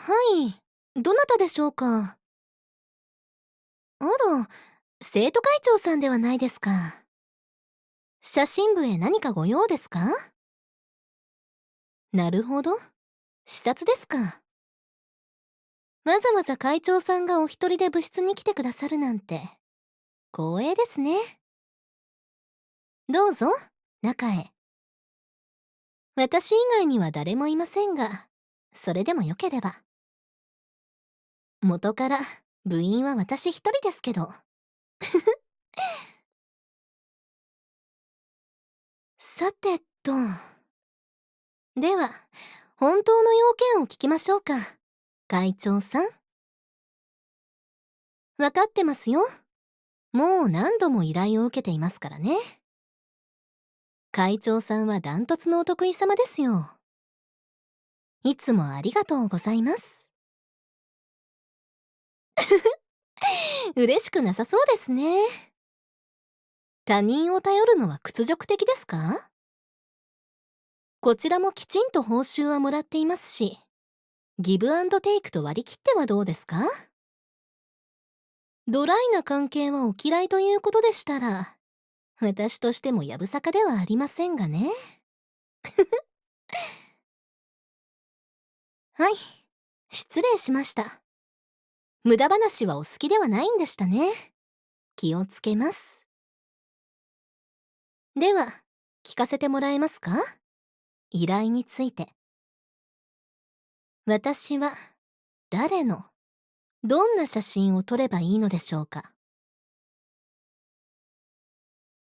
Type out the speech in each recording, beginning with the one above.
はい、どなたでしょうか？あら、生徒会長さんではないですか。写真部へ何かご用ですか？なるほど。視察ですか。わざわざ会長さんがお一人で部室に来てくださるなんて、光栄ですね。どうぞ、中へ。私以外には誰もいませんが、それでもよければ。元から部員は私一人ですけど。さてと。では、本当の要件を聞きましょうか。会長さん。わかってますよ。もう何度も依頼を受けていますからね。会長さんはダントツのお得意様ですよ。いつもありがとうございます。嬉しくなさそうですね。他人を頼るのは屈辱的ですか？こちらもきちんと報酬はもらっていますし、ギブアンドテイクと割り切ってはどうですか？ドライな関係はお嫌いということでしたら、私としてもやぶさかではありませんがね。はい、失礼しました。無駄話はお好きではないんでしたね。気をつけます。では、聞かせてもらえますか？依頼について。私は、誰の、どんな写真を撮ればいいのでしょうか？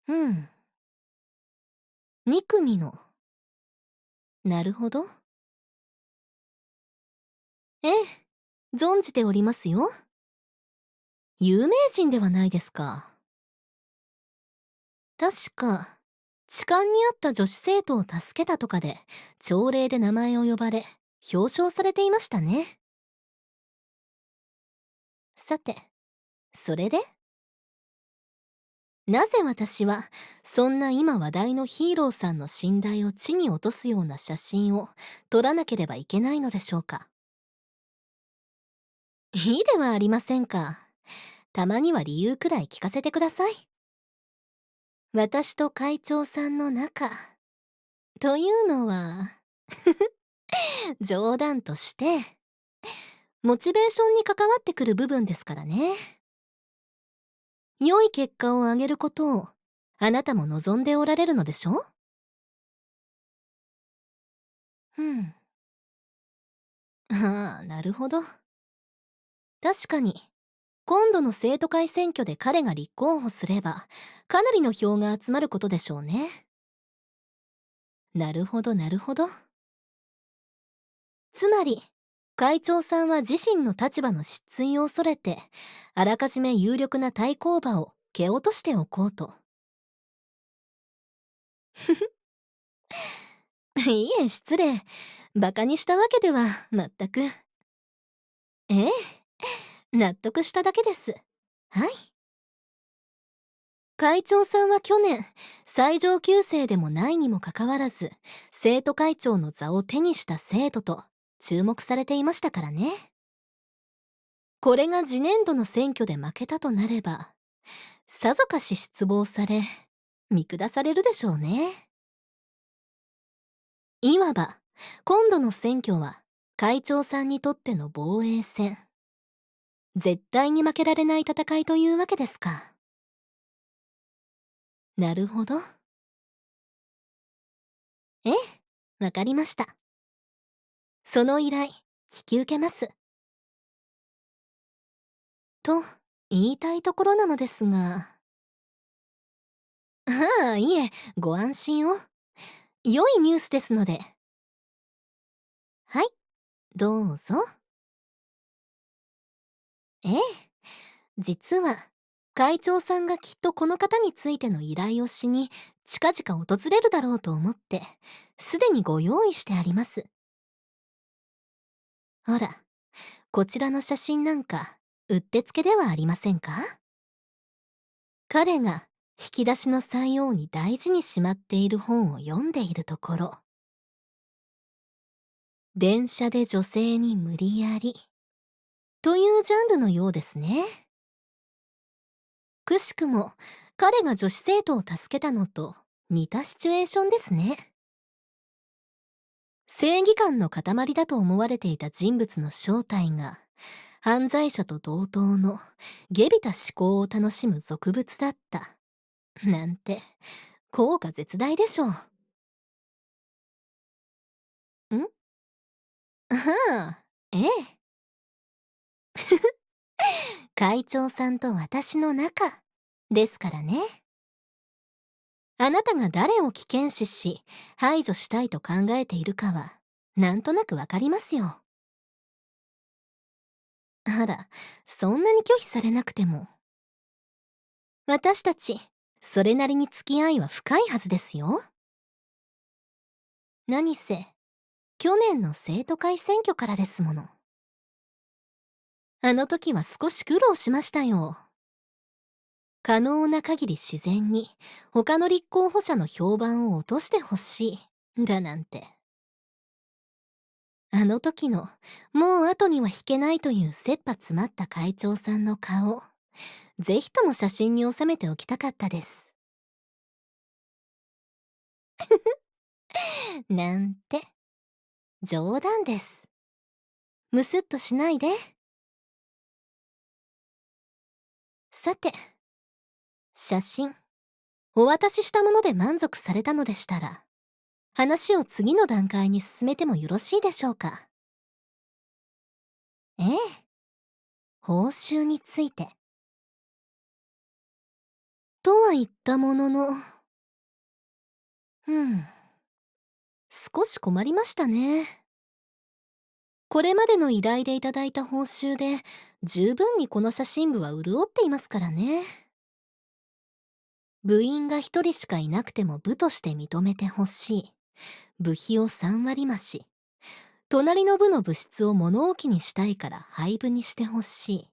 うん。2組の。なるほど。ええ、存じておりますよ。有名人ではないですか。確か、痴漢にあった女子生徒を助けたとかで、朝礼で名前を呼ばれ、表彰されていましたね。さて、それでなぜ私は、そんな今話題のヒーローさんの信頼を地に落とすような写真を撮らなければいけないのでしょうか？いいではありませんか。たまには理由くらい聞かせてください。私と会長さんの仲、というのは、冗談として、モチベーションに関わってくる部分ですからね。良い結果を上げることを、あなたも望んでおられるのでしょ？うん。ああ、なるほど。確かに、今度の生徒会選挙で彼が立候補すれば、かなりの票が集まることでしょうね。なるほど、なるほど。つまり、会長さんは自身の立場の失墜を恐れて、あらかじめ有力な対抗馬を蹴落としておこうと。いえ、失礼。馬鹿にしたわけでは、全く。ええ、納得しただけです。はい。会長さんは去年、最上級生でもないにもかかわらず、生徒会長の座を手にした生徒と注目されていましたからね。これが次年度の選挙で負けたとなれば、さぞかし失望され、見下されるでしょうね。いわば、今度の選挙は、会長さんにとっての防衛戦。絶対に負けられない戦いというわけですか。なるほど。ええ、わかりました。その依頼、引き受けます。と、言いたいところなのですが。ああ、いえ、ご安心を。良いニュースですので。はい、どうぞ。ええ、実は、会長さんがきっとこの方についての依頼をしに、近々訪れるだろうと思って、すでにご用意してあります。ほら、こちらの写真なんか、うってつけではありませんか？彼が引き出しの三様に大事にしまっている本を読んでいるところ。電車で女性に無理やりというジャンルのようですね。くしくも彼が女子生徒を助けたのと似たシチュエーションですね。正義感の塊だと思われていた人物の正体が犯罪者と同等の下びた思考を楽しむ俗物だったなんて効果絶大でしょう。んはあ、ええ。会長さんと私の仲ですからね。あなたが誰を危険視し排除したいと考えているかはなんとなくわかりますよ。あら、そんなに拒否されなくても。私たちそれなりに付き合いは深いはずですよ。何せ去年の生徒会選挙からですもの。あの時は少し苦労しましたよ。可能な限り自然に他の立候補者の評判を落としてほしいだなんて。あの時のもう後には引けないという切羽詰まった会長さんの顔、ぜひとも写真に収めておきたかったです。なんて冗談です。むすっとしないで。さて、写真お渡ししたもので満足されたのでしたら、話を次の段階に進めてもよろしいでしょうか。ええ、報酬について。とは言ったものの、少し困りましたね。これまでの依頼でいただいた報酬で十分にこの写真部は潤っていますからね。部員が一人しかいなくても部として認めてほしい。部費を3割増し。隣の部の部室を物置にしたいから廃部にしてほしい。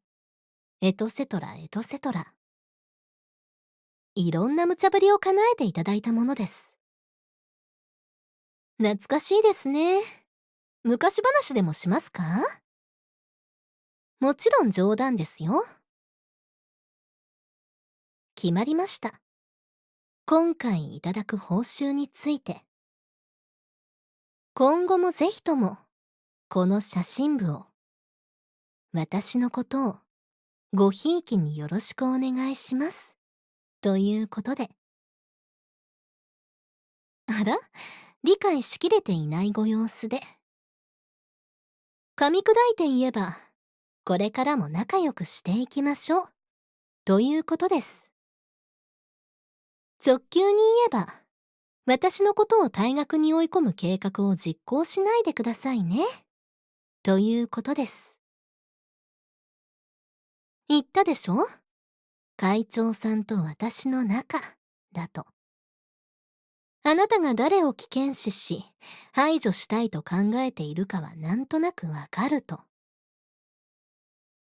エトセトラエトセトラ。いろんな無茶ぶりを叶えていただいたものです。懐かしいですね。昔話でもしますか？もちろん冗談ですよ。決まりました。今回いただく報酬について。今後もぜひともこの写真部を、私のことをごひいきによろしくお願いしますということで。あら、理解しきれていないご様子で。噛み砕いて言えば、これからも仲良くしていきましょうということです。直球に言えば、私のことを退学に追い込む計画を実行しないでくださいねということです。言ったでしょ？会長さんと私の仲だと。あなたが誰を危険視し排除したいと考えているかはなんとなくわかると。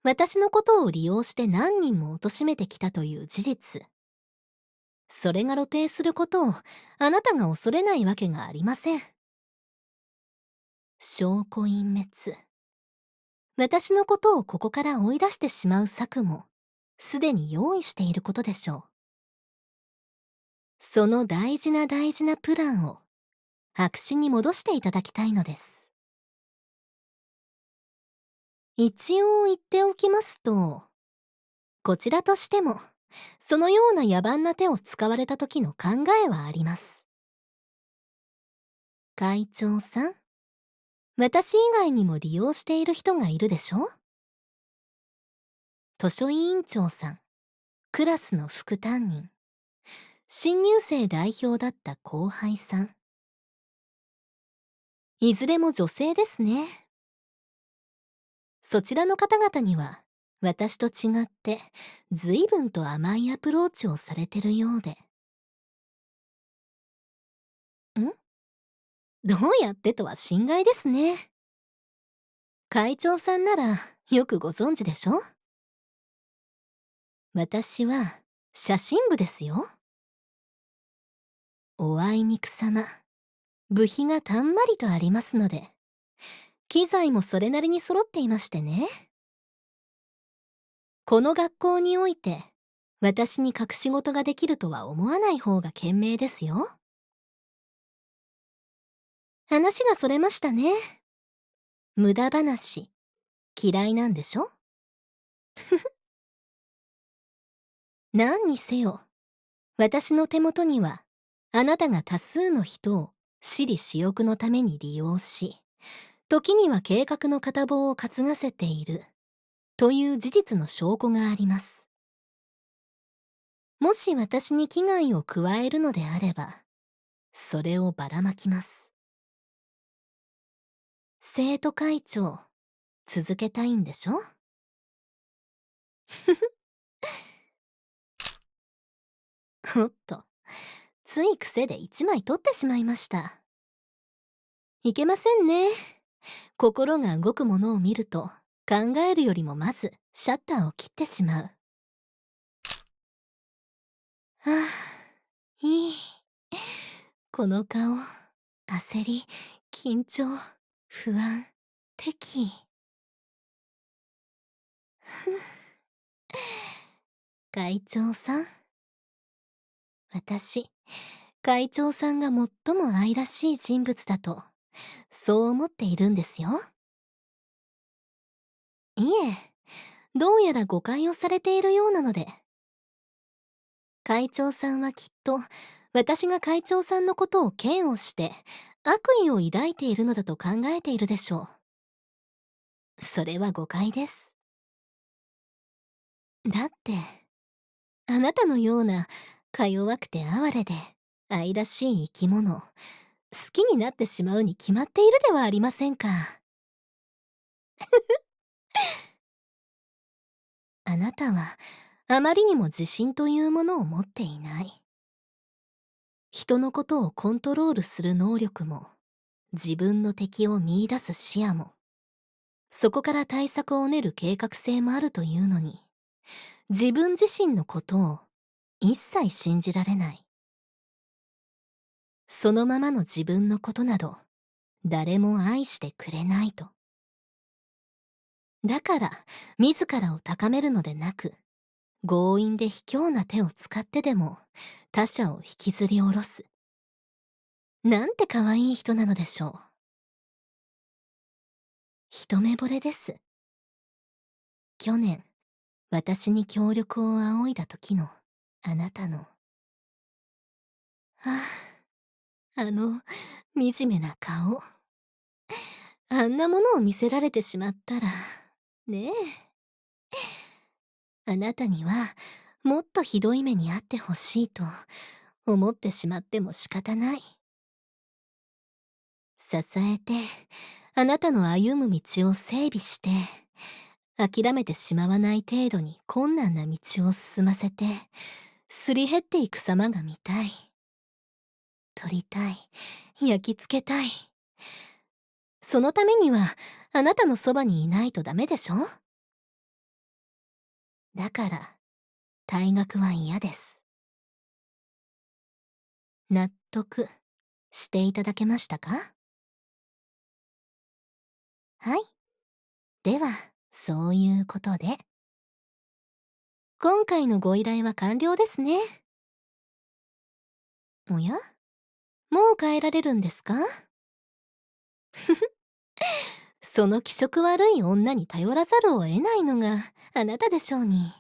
私のことを利用して何人も貶めてきたという事実。それが露呈することをあなたが恐れないわけがありません。証拠隠滅。私のことをここから追い出してしまう策もすでに用意していることでしょう。その大事な大事なプランを白紙に戻していただきたいのです。一応言っておきますと、こちらとしてもそのような野蛮な手を使われた時の考えはあります。会長さん、私以外にも利用している人がいるでしょ？図書委員長さん、クラスの副担任、新入生代表だった後輩さん。いずれも女性ですね。そちらの方々には私と違って随分と甘いアプローチをされてるようで。どうやってとは心外ですね。会長さんならよくご存知でしょ？私は写真部ですよ。おあいにくさま、部費がたんまりとありますので、機材もそれなりに揃っていましてね。この学校において、私に隠し事ができるとは思わない方が賢明ですよ。話がそれましたね。無駄話、嫌いなんでしょ？何にせよ、私の手元には、あなたが多数の人を私利私欲のために利用し、時には計画の片棒を担がせている、という事実の証拠があります。もし私に危害を加えるのであれば、それをばらまきます。生徒会長、続けたいんでしょ？おっと、つい癖で一枚取ってしまいました。いけませんね。心が動くものを見ると、考えるよりもまずシャッターを切ってしまう。はあ、いい。この顔、焦り、緊張、不安、敵意。会長さん。私、会長さんが最も愛らしい人物だと、そう思っているんですよ。いえ、どうやら誤解をされているようなので。会長さんはきっと、私が会長さんのことを嫌悪して、悪意を抱いているのだと考えているでしょう。それは誤解です。だって、あなたのような、か弱くて哀れで、愛らしい生き物、好きになってしまうに決まっているではありませんか。あなたは、あまりにも自信というものを持っていない。人のことをコントロールする能力も、自分の敵を見出す視野も、そこから対策を練る計画性もあるというのに、自分自身のことを一切信じられない。そのままの自分のことなど、誰も愛してくれないと。だから、自らを高めるのでなく、強引で卑怯な手を使ってでも、他者を引きずり下ろす。なんて可愛い人なのでしょう。一目惚れです。去年、私に協力を仰いだ時の、あなたの。ああ、惨めな顔。あんなものを見せられてしまったら、ねえ。あなたには、もっとひどい目に遭ってほしいと、思ってしまっても仕方ない。支えて、あなたの歩む道を整備して、諦めてしまわない程度に困難な道を進ませて、すり減っていく様が見たい。撮りたい。焼き付けたい。そのためには、あなたのそばにいないとダメでしょ？だから、退学は嫌です。納得していただけましたか？はい。では、そういうことで。今回のご依頼は完了ですね。おや？もう帰られるんですか？その気色悪い女に頼らざるを得ないのがあなたでしょうに。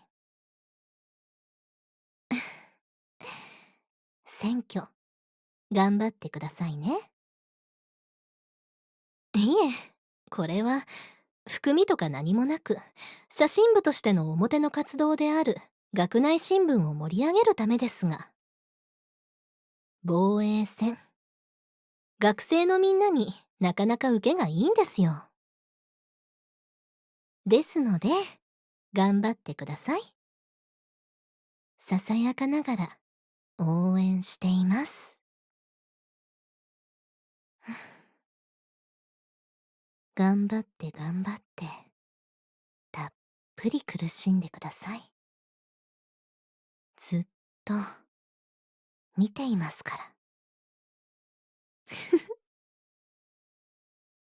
選挙、頑張ってくださいね。いえ、これは、含みとか何もなく、写真部としての表の活動である学内新聞を盛り上げるためですが。防衛戦。学生のみんなになかなか受けがいいんですよ。ですので、頑張ってください。ささやかながら応援しています。頑張って頑張って、たっぷり苦しんでください。ずっと見ていますから。